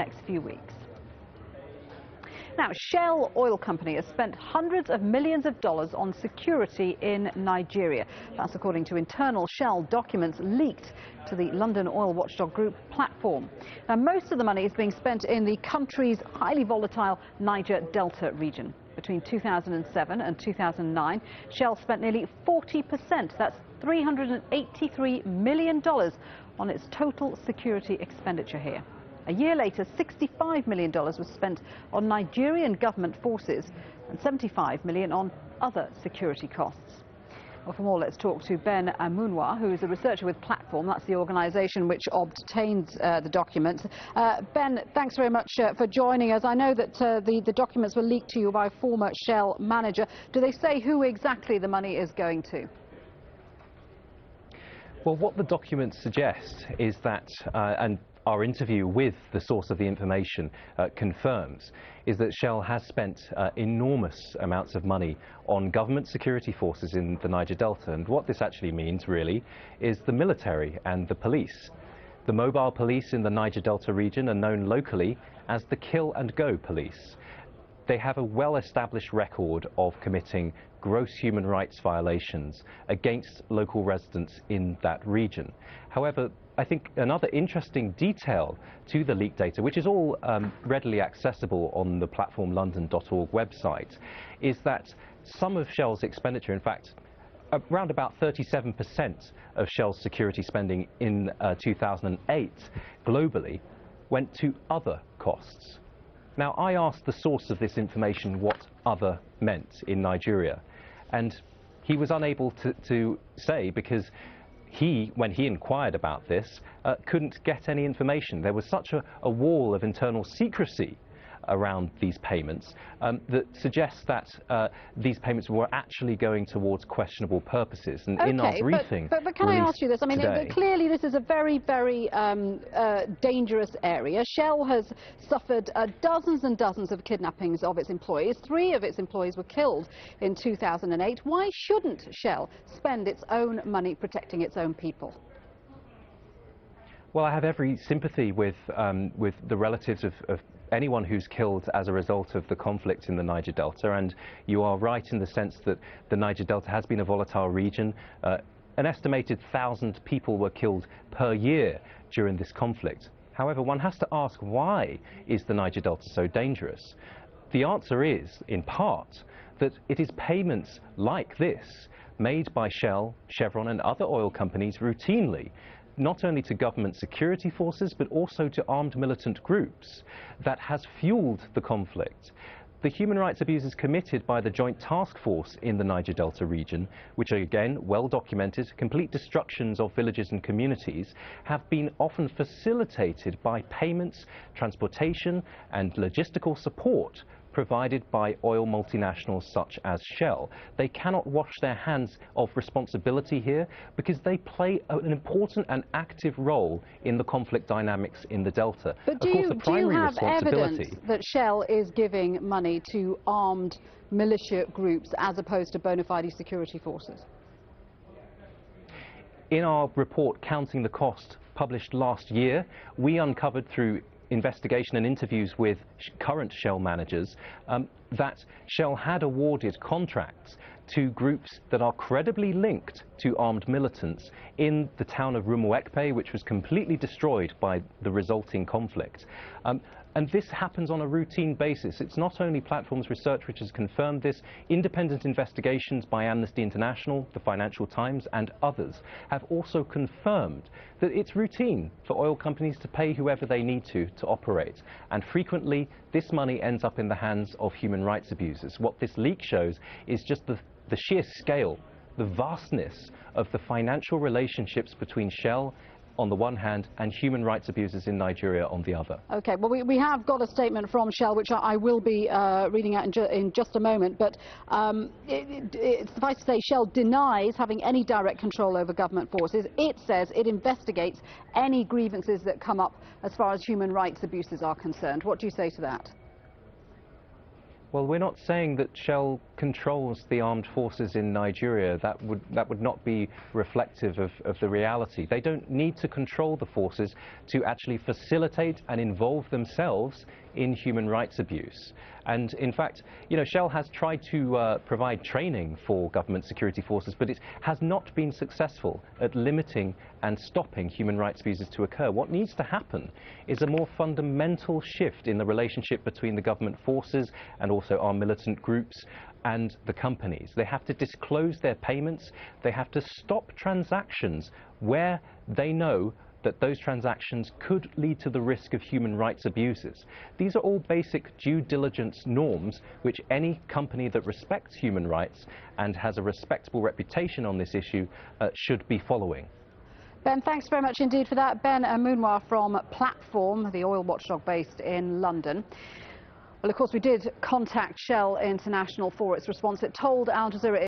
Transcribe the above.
next few weeks. Now, Shell Oil Company has spent hundreds of millions of dollars on security in Nigeria. That's according to internal Shell documents leaked to the London oil watchdog group Platform. Now, most of the money is being spent in the country's highly volatile Niger Delta region. Between 2007 and 2009, Shell spent nearly 40%, that's $383 million, on its total security expenditure here. A year later, $65 million was spent on Nigerian government forces and $75 million on other security costs. Well, for more, let's talk to Ben Amunwa, who is a researcher with Platform. That's the organisation which obtains the documents. Ben, thanks very much for joining us. I know that the documents were leaked to you by a former Shell manager. Do they say who exactly the money is going to? Well, what the documents suggest is that, and our interview with the source of the information confirms, is that Shell has spent enormous amounts of money on government security forces in the Niger Delta. And what this actually means, really, is the military and the police. The mobile police in the Niger Delta region are known locally as the Kill and Go police. They have a well-established record of committing gross human rights violations against local residents in that region. However, I think another interesting detail to the leaked data, which is all readily accessible on the platformlondon.org website, is that some of Shell's expenditure, in fact, around about 37% of Shell's security spending in 2008 globally went to other costs. Now, I asked the source of this information what other meant in Nigeria, and he was unable to say, because when he inquired about this, couldn't get any information. There was such a wall of internal secrecy around these payments that suggests that these payments were actually going towards questionable purposes. And in our briefing, but can I ask you this? I mean, clearly this is a very, very dangerous area. Shell has suffered dozens and dozens of kidnappings of its employees. 3 of its employees were killed in 2008. Why shouldn't Shell spend its own money protecting its own people? Well, I have every sympathy with the relatives of anyone who's killed as a result of the conflict in the Niger Delta, and you are right in the sense that the Niger Delta has been a volatile region. An estimated 1,000 people were killed per year during this conflict. However, one has to ask, why is the Niger Delta so dangerous? The answer is, in part, that it is payments like this made by Shell, Chevron and other oil companies routinely, not only to government security forces, but also to armed militant groups, that has fueled the conflict. The human rights abuses committed by the Joint Task Force in the Niger Delta region, which are again well documented, complete destructions of villages and communities, have been often facilitated by payments, transportation and logistical support provided by oil multinationals such as Shell. They cannot wash their hands of responsibility here because they play an important and active role in the conflict dynamics in the Delta. But do you have evidence that Shell is giving money to armed militia groups as opposed to bona fide security forces? In our report, Counting the Cost, published last year, we uncovered through investigation and interviews with current Shell managers that Shell had awarded contracts to groups that are credibly linked to armed militants in the town of Rumuekpe, which was completely destroyed by the resulting conflict. And this happens on a routine basis. It's not only Platform's research which has confirmed this. Independent investigations by Amnesty International, the Financial Times and others have also confirmed that it's routine for oil companies to pay whoever they need to operate. And frequently this money ends up in the hands of human rights abusers. What this leak shows is just the sheer scale, the vastness of the financial relationships between Shell on the one hand and human rights abusers in Nigeria on the other. Okay, well we have got a statement from Shell which I will be reading out in just a moment, but it's suffice to say Shell denies having any direct control over government forces. It says it investigates any grievances that come up as far as human rights abuses are concerned. What do you say to that? Well, we're not saying that Shell controls the armed forces in Nigeria. That would not be reflective of the reality. They don't need to control the forces to actually facilitate and involve themselves in human rights abuse. And in fact, Shell has tried to provide training for government security forces, but it has not been successful at limiting and stopping human rights abuses to occur. What needs to happen is a more fundamental shift in the relationship between the government forces and also our militant groups and the companies. They have to disclose their payments. They have to stop transactions where they know that those transactions could lead to the risk of human rights abuses. These are all basic due diligence norms which any company that respects human rights and has a respectable reputation on this issue should be following. Ben, thanks very much indeed for that. Ben Amunwa from Platform, the oil watchdog based in London. Well, of course, we did contact Shell International for its response. It told Al Jazeera